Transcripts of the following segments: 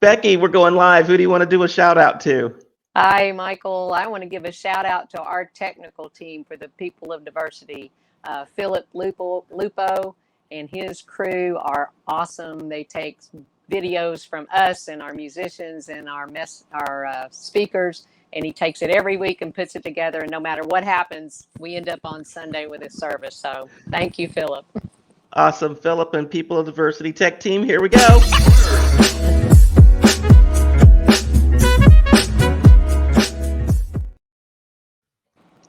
Becky, we're going live. Who do you want to do a shout out to? Hi, Michael. I want to give a shout out to our technical team for the People of Diversity. Philip Lupo and his crew are awesome. They take videos from us and our musicians and our speakers, and he takes it every week and puts it together. And no matter what happens, we end up on Sunday with his service. So thank you, Philip. Awesome, Philip and People of Diversity Tech Team. Here we go.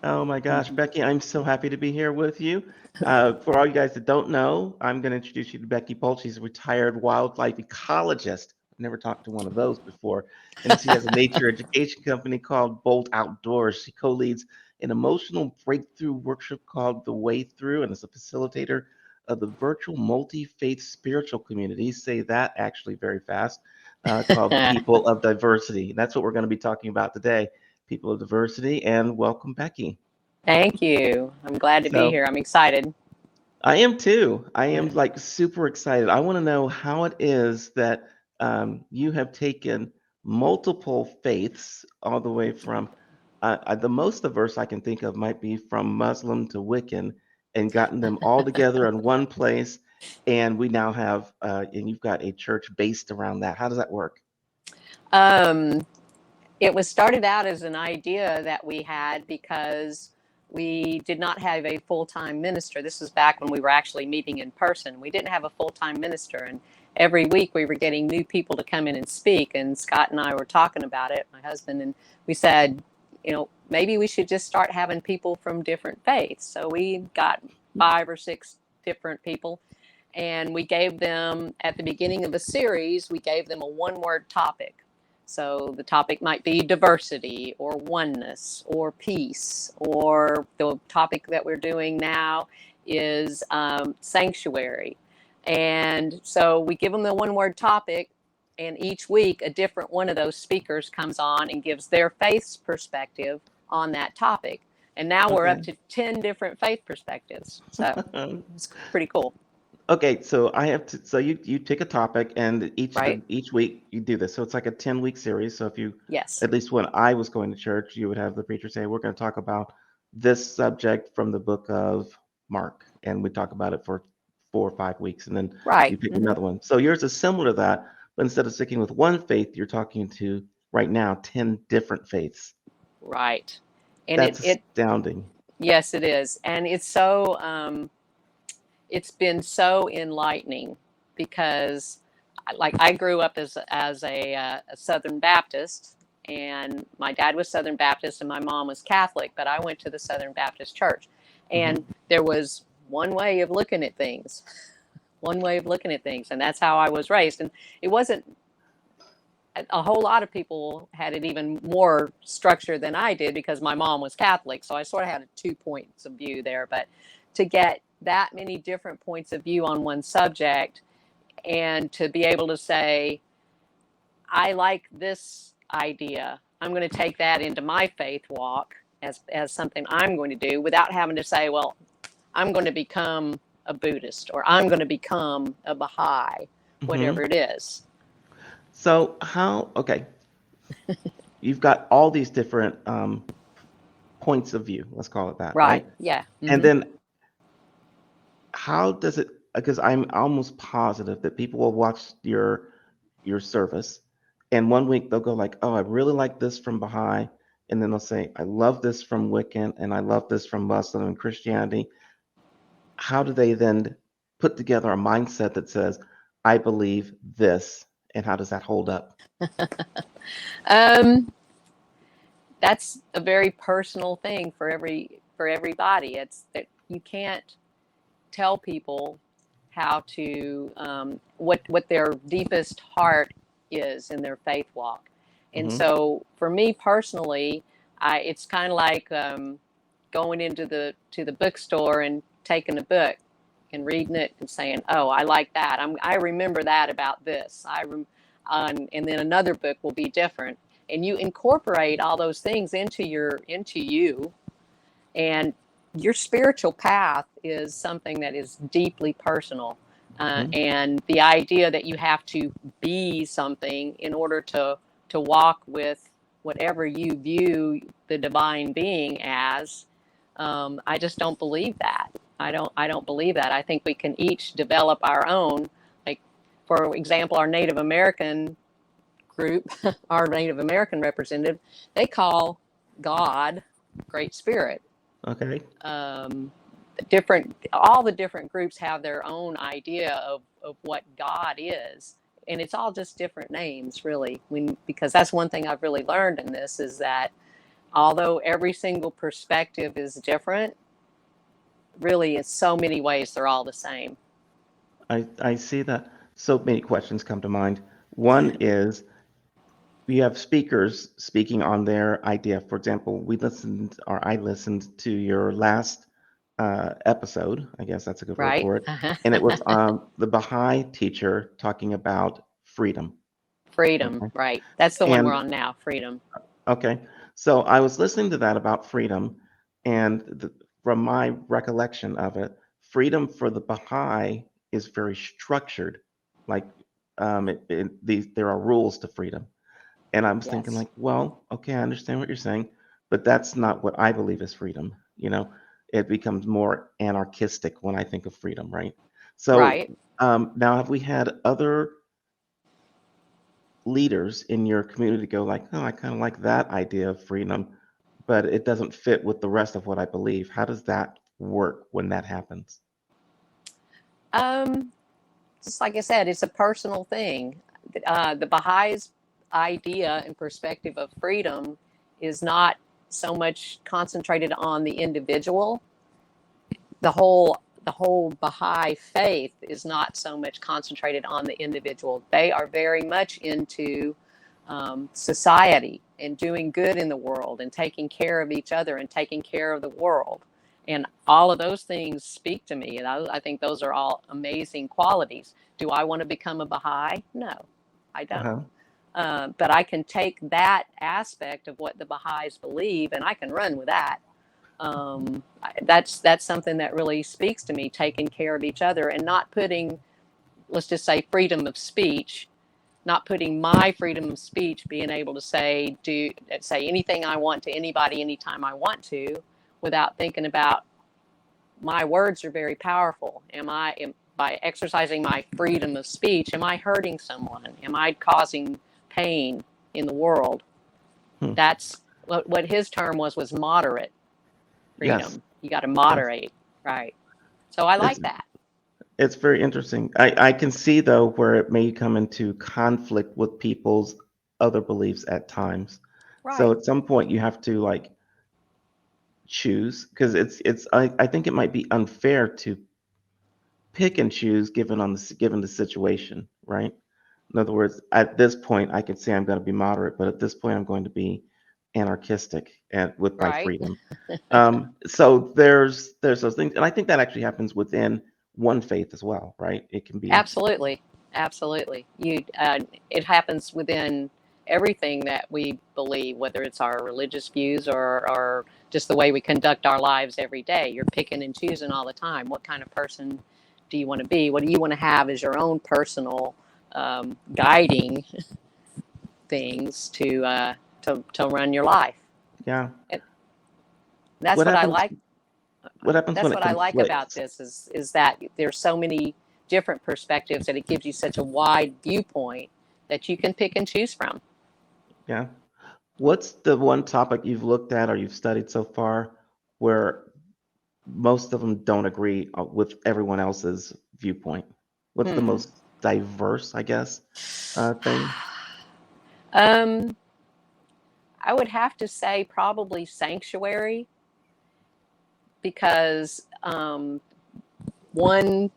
Oh my gosh, Becky, I'm so happy to be here with you. For all you guys that don't know, I'm going to introduce you to Becky Bolt. She's a retired wildlife ecologist. I've never talked to one of those before. And she has a nature education company called Bolt Outdoors. She co leads an emotional breakthrough workshop called The Way Through and is a facilitator of the virtual multi faith spiritual community. Say that actually very fast, called People of Diversity. That's what we're going to be talking about today. People of Diversity, and welcome, Becky. Thank you. I'm glad to be So here. I'm excited. I am too. I am Yeah. like super excited. I want to know how it is that you have taken multiple faiths all the way from the most diverse I can think of might be from Muslim to Wiccan and gotten them all together in one place. And we now have, and you've got a church based around that. How does that work? Um, it was started out as an idea that we had because we did not have a full-time minister. This was back when we were actually meeting in person. We didn't have a full-time minister, and every week we were getting new people to come in and speak. And Scott and I were talking about it, my husband, and we said, maybe we should just start having people from different faiths. So we got 5 or 6 different people, and we gave them, at the beginning of a series, we gave them a one-word topic. So the topic might be diversity or oneness or peace, or the topic that we're doing now is sanctuary. And so we give them the one word topic, and each week a different one of those speakers comes on and gives their faith's perspective on that topic. And now we're up Okay. to 10 different faith perspectives. So it's pretty cool, Okay, so I have to. So you take a topic, and right? each week you do this. So it's like a 10-week series. So if you, Yes. at least when I was going to church, you would have the preacher say, "We're going to talk about this subject from the book of Mark," and we talk about it for 4 or 5 weeks, and then Right. you pick another one. So yours is similar to that, but instead of sticking with one faith, you're talking to right now 10 different faiths. Right. And That's astounding. yes, it is. And it's been so enlightening because like I grew up as a Southern Baptist, and my dad was Southern Baptist and my mom was Catholic, but I went to the Southern Baptist church, and Hmm. there was one way of looking at things, one way of looking at things, and that's how I was raised. And it wasn't a whole lot of people had it even more structured than I did because my mom was Catholic. So I sort of had 2 points of view there. But to get that many different points of view on one subject and to be able to say, I like this idea, I'm going to take that into my faith walk as something I'm going to do without having to say, well, I'm going to become a Buddhist or I'm going to become a Baha'i, whatever Hmm. it is. So how? Okay, you've got all these different points of view, let's call it that, Right. right? Yeah. And Hmm. then how does it, because I'm almost positive that people will watch your service and one week they'll go like, oh, I really like this from Baha'i, and then they'll say, I love this from Wiccan and I love this from Muslim and Christianity. How do they then put together a mindset that says, I believe this, and how does that hold up? Um, that's a very personal thing for everybody. It's that you can't tell people how to what their deepest heart is in their faith walk. And Hmm. so for me personally, it's kind of like going into the bookstore and taking a book and reading it and saying, "Oh, I like that. I remember that about this." And then another book will be different, and you incorporate all those things into you, and your spiritual path is something that is deeply personal. Mhm. And the idea that you have to be something in order to walk with whatever you view the divine being as, I just don't believe that. I don't believe that. I think we can each develop our own. Like, for example, our Native American group, our Native American representative, they call God Great Spirit. Okay. Um, different all the different groups have their own idea of what God is, and it's all just different names, really. Because that's one thing I've really learned in this, is that although every single perspective is different, really in so many ways they're all the same. I see that. So many questions come to mind. One is you have speakers speaking on their idea. For example, I listened to your last episode. I guess that's a good word Right. for it. And it was the Baha'i teacher talking about freedom. Freedom, Okay. right, that's the one we're And on now, freedom. okay, so I was listening to that about freedom, and from my recollection of it, freedom for the Baha'i is very structured. Like, there are rules to freedom. And I was thinking, Yes. like, well, okay, I understand what you're saying, but that's not what I believe is freedom. It becomes more anarchistic when I think of freedom, right? So Right. now, have we had other leaders in your community go like, oh, I kind of like that idea of freedom, but it doesn't fit with the rest of what I believe? How does that work when that happens? um just like I said, it's a personal thing. The Baha'is idea and perspective of freedom is not so much concentrated on the individual. The whole Baha'i faith is not so much concentrated on the individual. They are very much into society and doing good in the world and taking care of each other and taking care of the world. And all of those things speak to me. And I think those are all amazing qualities. Do I want to become a Baha'i? No, I don't. Uh-huh. But I can take that aspect of what the Baha'is believe and I can run with that. That's something that really speaks to me, taking care of each other and not putting, let's just say, freedom of speech, not putting my freedom of speech, being able to say anything I want to anybody anytime I want to, without thinking about, my words are very powerful. By exercising my freedom of speech, am I hurting someone? Am I causing pain in the world? Hmm. That's what his term was moderate Yes. freedom. You got to Yes. moderate, right? So I It's like that. it's very interesting. I can see though where it may come into conflict with people's other beliefs at times. So Right, at some point you have to like choose, because I think it might be unfair to pick and choose given the situation, right? In other words, at this point, I could say I'm going to be moderate, but at this point, I'm going to be anarchistic with my right. freedom. So there's those things, and I think that actually happens within one faith as well, right? It can be. Absolutely, absolutely. It happens within everything that we believe, whether it's our religious views or just the way we conduct our lives every day. You're picking and choosing all the time. What kind of person do you want to be? What do you want to have as your own personal guiding things to run your life? Yeah. And that's What what I happens? like. What happens when That's it what I like about conflicts? this, is that there's so many different perspectives that it gives you such a wide viewpoint that you can pick and choose from. Yeah. What's the one topic you've looked at or you've studied so far where most of them don't agree with everyone else's viewpoint? What's the Hmm. most diverse, I guess, thing? Um, I would have to say probably sanctuary, because one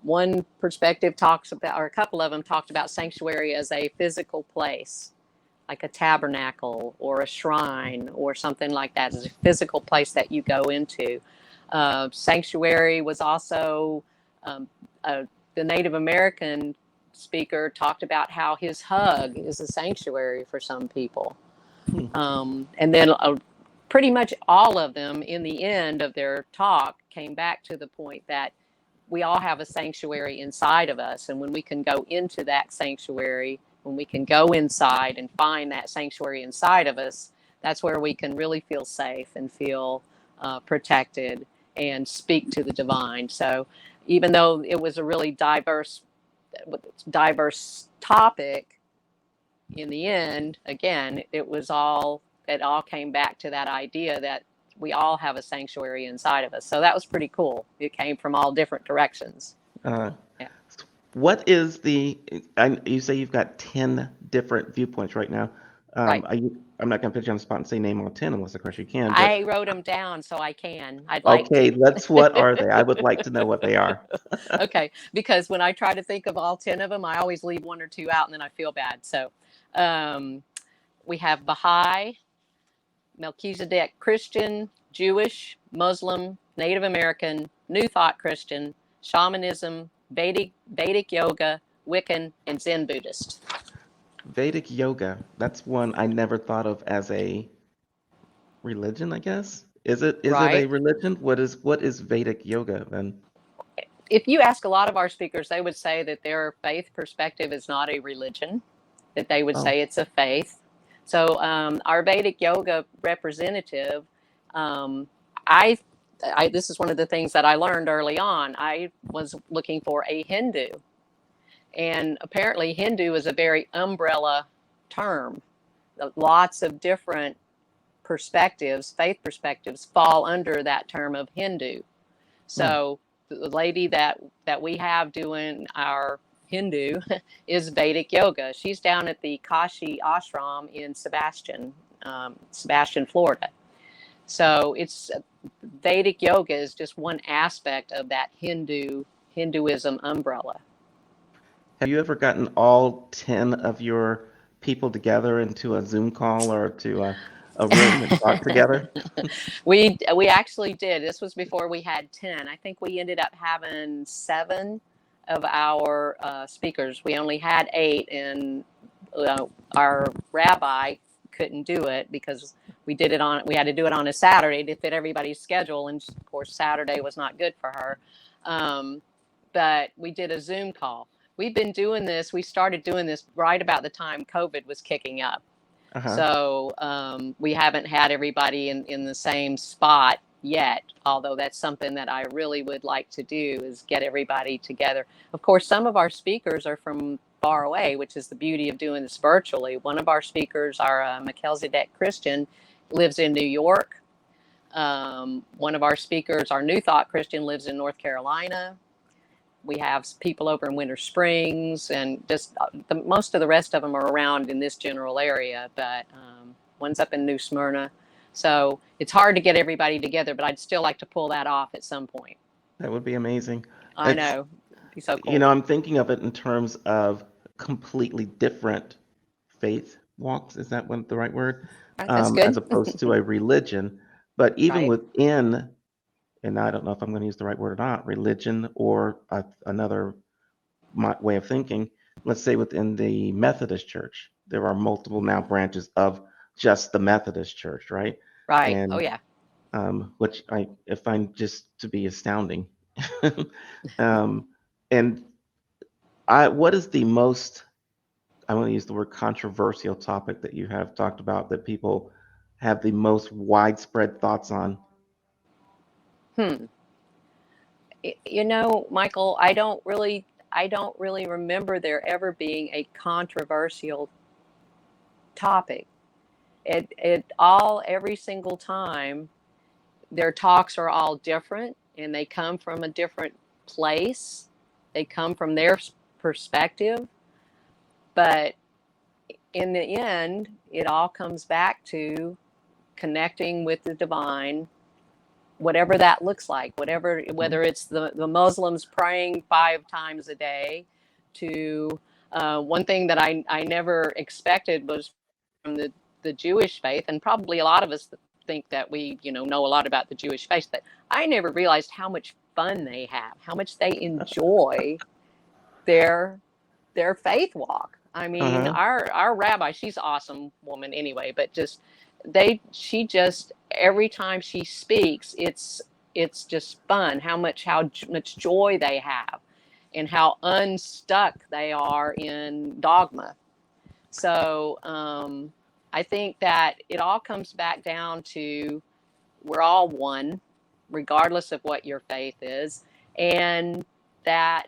one perspective talks about, or a couple of them talked about sanctuary as a physical place, like a tabernacle or a shrine or something like that, as a physical place that you go into. Sanctuary was also, um, the Native American speaker talked about how his hug is a sanctuary for some people. Hmm. And then pretty much all of them, in the end of their talk, came back to the point that we all have a sanctuary inside of us. And when we can go into that sanctuary, when we can go inside and find that sanctuary inside of us, that's where we can really feel safe and feel protected and speak to the divine. So even though it was a really diverse topic, in the end, again, it all came back to that idea that we all have a sanctuary inside of us. So that was pretty cool. It came from all different directions. Uh, Yeah. what is you say you've got 10 different viewpoints right now. Right. I'm not going to put you on the spot and say name all 10 unless, of course, you can. But I wrote them down so I can. I'd like okay, to. what are they? I would like to know what they are. Okay, because when I try to think of all 10 of them, I always leave one or two out and then I feel bad. So um, we have Baha'i, Melchizedek Christian, Jewish, Muslim, Native American, New Thought Christian, Shamanism, Vedic Yoga, Wiccan, and Zen Buddhist. Vedic yoga. That's one I never thought of as a religion, I guess. Is it a Right? religion? What is Vedic yoga then? If you ask a lot of our speakers, they would say that their faith perspective is not a religion, that they would Oh, say it's a faith. So our Vedic yoga representative, um, I, this is one of the things that I learned early on. I was looking for a Hindu, and apparently Hindu is a very umbrella term. Lots of different perspectives, faith perspectives, fall under that term of Hindu. hmm. So the lady that we have doing our Hindu is Vedic yoga. She's down at the Kashi ashram in Sebastian, Florida. So it's Vedic yoga is just one aspect of that Hinduism umbrella. Have you ever gotten all 10 of your people together into a Zoom call or to a room and talk together? We actually did. This was before we had 10. I think we ended up having 7 of our speakers. We only had 8, and our rabbi couldn't do it because we had to do it on a Saturday to fit everybody's schedule, and of course Saturday was not good for her. Um, but we did a Zoom call. We started doing this right about the time COVID was kicking up. Uh-huh. So we haven't had everybody in the same spot yet, although that's something that I really would like to do is get everybody together. Of course, some of our speakers are from far away, which is the beauty of doing this virtually. One of our speakers, our Melchizedek Christian, lives in New York. One of our speakers, our New Thought Christian, lives in North Carolina. We have people over in Winter Springs, and just most of the rest of them are around in this general area, but one's up in New Smyrna. So it's hard to get everybody together, but I'd still like to pull that off at some point. That would be amazing. I It's, know. It'd be so cool. I'm thinking of it in terms of completely different faith walks. Is that the right word? All right, that's As good. opposed to a religion. But even Right. within, and I don't know if I'm going to use the right word or not, religion or another way of thinking, let's say within the Methodist Church, there are multiple now branches of just the Methodist Church, right? Right. Oh, And yeah. which I find just to be astounding. um, and what is the most, I want to use the word controversial topic that you have talked about that people have the most widespread thoughts on? Hmm. Michael, I don't really remember there ever being a controversial topic. Every single time their talks are all different and they come from a different place. They come from their perspective. But in the end, it all comes back to connecting with the divine, whatever that looks like, Mhm. whether it's the Muslims praying 5 times a day to one thing that I never expected was from the Jewish faith, and probably a lot of us think that we know a lot about the Jewish faith, but I never realized how much fun they have, how much they enjoy their their faith walk. I mean, Uh-huh. our rabbi, she's an awesome woman anyway, but she just every time she speaks, it's just fun how much joy they have, and how unstuck they are in dogma. So I think that it all comes back down to we're all one, regardless of what your faith is, and that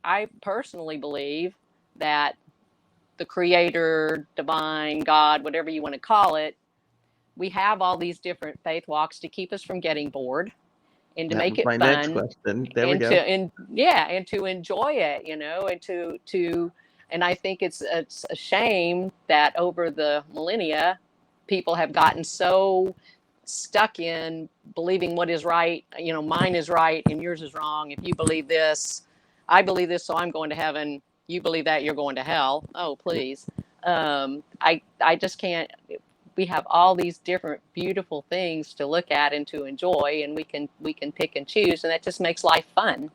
I personally believe that the creator, divine, God, whatever you want to call it, we have all these different faith walks to keep us from getting bored and to That make was it my next fun, question. There we go. and to enjoy it, and to and I think it's a shame that over the millennia people have gotten so stuck in believing what is right, mine is right and yours is wrong. If you believe this, I believe this, so I'm going to heaven. You believe that, you're going to hell. Oh, please. I just can't. We have all these different beautiful things to look at and to enjoy, and we can pick and choose, and that just makes life fun.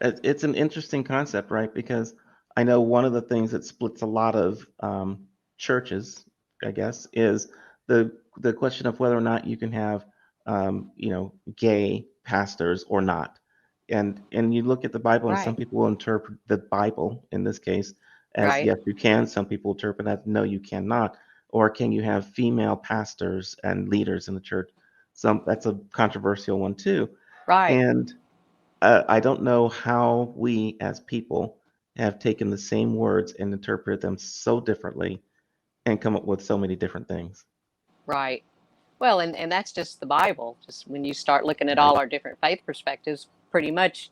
It's an interesting concept, right? Because I know one of the things that splits a lot of churches, I guess, is the question of whether or not you can have, gay pastors or not. And you look at the Bible, and some Right. people will interpret the Bible in this case as Right. yes, you can. Some people interpret as no, you cannot. Or can you have female pastors and leaders in the church? Some That's a controversial one too. Right. And I don't know how we as people have taken the same words and interpreted them so differently and come up with so many different things. Right. Well, and that's just the Bible. Just when you start looking at Right. all our different faith perspectives, pretty much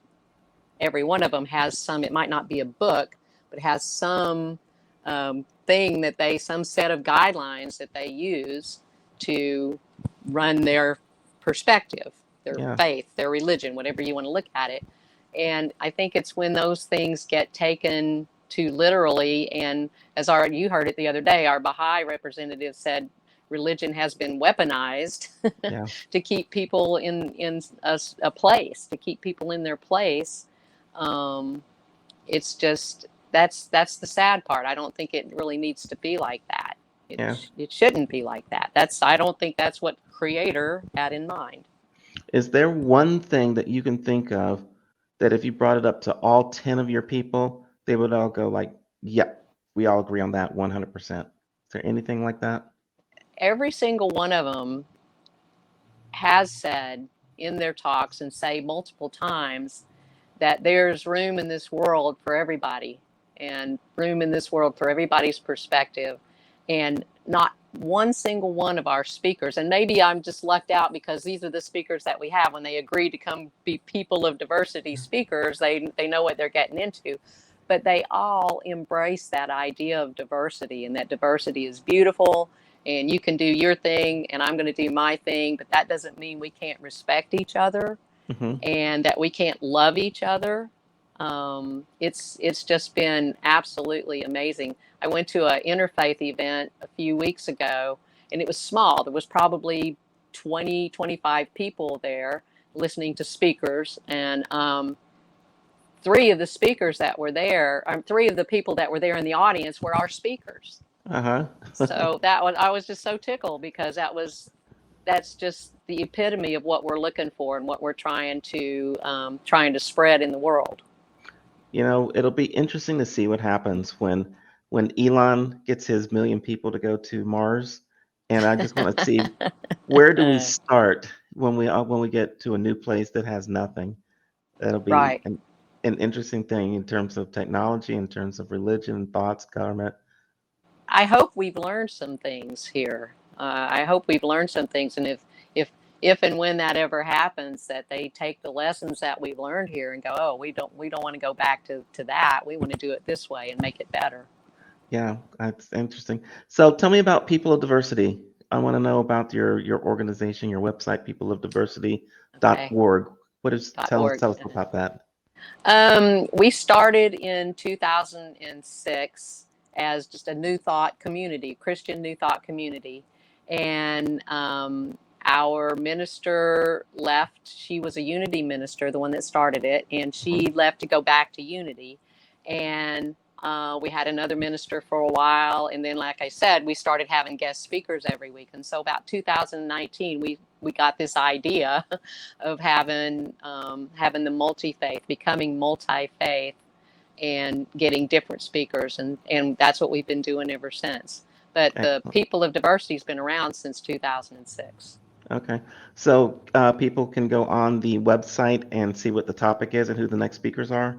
every one of them has some. It might not be a book, but has some thing that some set of guidelines that they use to run their perspective, their Yeah. faith, their religion, whatever you want to look at it. And I think it's when those things get taken too literally, and as you heard it the other day, our Baha'i representative said religion has been weaponized Yeah. to keep people in a place, to keep people in their place. um, it's just that's the sad part. I don't think it really needs to be like that. Yeah. It shouldn't be like that. I don't think that's what Creator had in mind. Is there one thing that you can think of that if you brought it up to all 10 of your people, they would all go like, "Yep, we all agree on that 100%." Is there anything like that? Every single one of them has said in their talks, and say multiple times, that there's room in this world for everybody, and room in this world for everybody's perspective. And not one single one of our speakers, and maybe I'm just left out because these are the speakers that we have, when they agree to come be people of diversity speakers, they know what they're getting into. But they all embrace that idea of diversity, and that diversity is beautiful, and you can do your thing and I'm going to do my thing, but that doesn't mean we can't respect each other Hmm. and that we can't love each other. It's just been absolutely amazing. I went to an interfaith event a few weeks ago, and it was small. There was probably 20, 25 people there listening to speakers, and three of the speakers that were there, three of the people that were there in the audience were our speakers. Uh-huh. So I was just so tickled, because that's just the epitome of what we're looking for and what we're trying to spread in the world. It'll be interesting to see what happens when Elon gets his million people to go to Mars. And I just want to see, where do we start when we get to a new place that has nothing. That'll be Right. an interesting thing in terms of technology, in terms of religion, thoughts, government. I hope we've learned some things here. I hope we've learned some things, and if if and when that ever happens, that they take the lessons that we've learned here and go, oh, we don't want to go back to that. We want to do it this way and make it better. Yeah, that's interesting. So tell me about People of Diversity. I want to know about your organization, your website, Okay. peopleofdiversity.org. What is tell us .org. tell us about that. We started in 2006 as just a New Thought community, Christian New Thought community. And our minister left. She was a Unity minister, the one that started it, and Mhm. she left to go back to Unity. And we had another minister for a while. And then, like I said, we started having guest speakers every week. And so, about 2019, we got this idea of having the multi-faith, becoming multi-faith, and getting different speakers, and that's what we've been doing ever since. But the Excellent. People of Diversity has been around since 2006. Okay. So people can go on the website and see what the topic is and who the next speakers are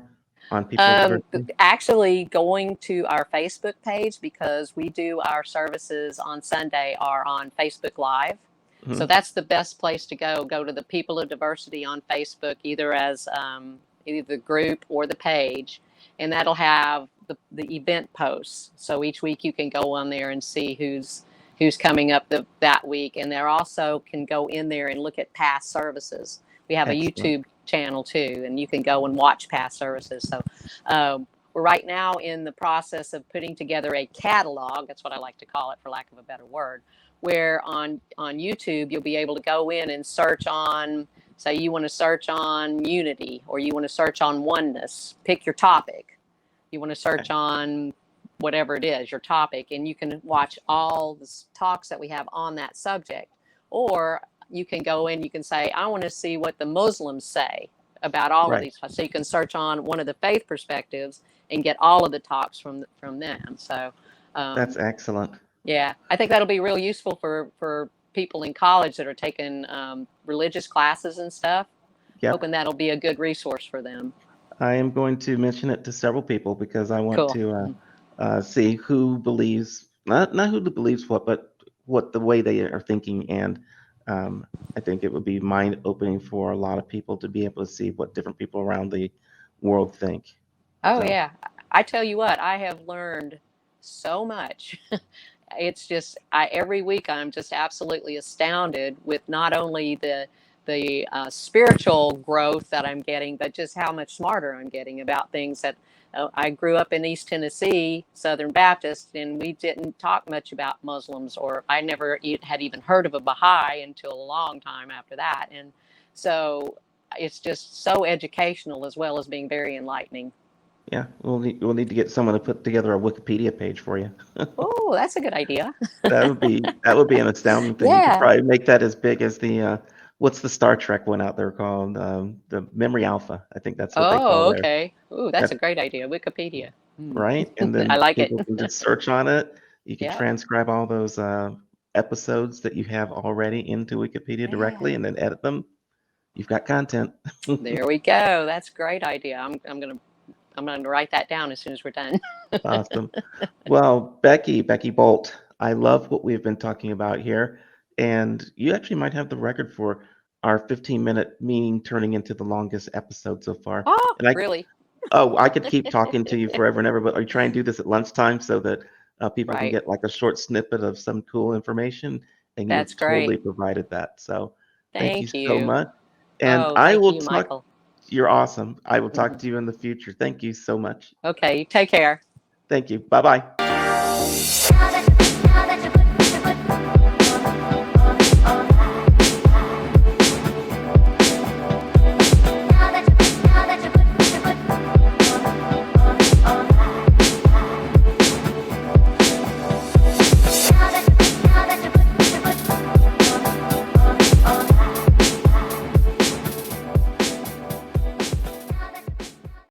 on People of Diversity. Actually, going to our Facebook page, because we do our services on Sunday are on Facebook Live. So Mhm. that's the best place to go. Go to the People of Diversity on Facebook, either as either the group or the page, and that'll have the event posts. So each week you can go on there and see who's coming up that week, and there also can go in there and look at past services. We have a Excellent. YouTube channel too, and you can go and watch past services. So we're right now in the process of putting together a catalog. That's what I like to call it, for lack of a better word. Where on YouTube you'll be able to go in and search on, say you want to search on unity, or you want to search on oneness. Pick your topic. You want to search on whatever it is, your topic, and you can watch all the talks that we have on that subject. Or you can go in, you can say, I want to see what the Muslims say about all of Right. these. So you can search on one of the faith perspectives and get all of the talks from them. So That's excellent. yeah, I think that'll be real useful for people in college that are taking religious classes and stuff. Yep. Hoping that'll be a good resource for them. I am going to mention it to several people because I want Cool. to see who believes, not who believes what, but what the way they are thinking. And I think it would be mind opening for a lot of people to be able to see what different people around the world think. Oh So, yeah, I tell you what, I have learned so much. It's just every week I'm just absolutely astounded with not only the spiritual growth that I'm getting, but just how much smarter I'm getting about things that. I grew up in East Tennessee, Southern Baptist, and we didn't talk much about Muslims, or I never had even heard of a Baha'i until a long time after that. And so it's just so educational as well as being very enlightening. yeah, we'll need to get someone to put together a Wikipedia page for you. Oh, that's a good idea. That would be an astounding thing. You could Yeah. probably make that as big as the what's the Star Trek one out there called? The Memory Alpha. I think that's what they call Oh, there. okay. Ooh, that's That, a great idea. Wikipedia. Hmm. right? And I then like it. people can just search on it. You could Yeah. transcribe all those episodes that you have already into Wikipedia directly Yeah. and then edit them. You've got content. There we go. That's a great idea. I'm gonna write that down as soon as we're done. Awesome. Well, Becky Bolt, I love what we've been talking about here. And you actually might have the record for our 15-minute meeting turning into the longest episode so far. Oh, And really? I could keep talking to you forever and ever, but are you trying to do this at lunchtime so that people can Right. get like a short snippet of some cool information? And That's you've totally great. provided that. So thank you Thank so you. much. And Oh, I thank will you, talk. Michael. You're awesome. I will talk to you in the future. Thank you so much. Okay, take care. Thank you. Bye bye.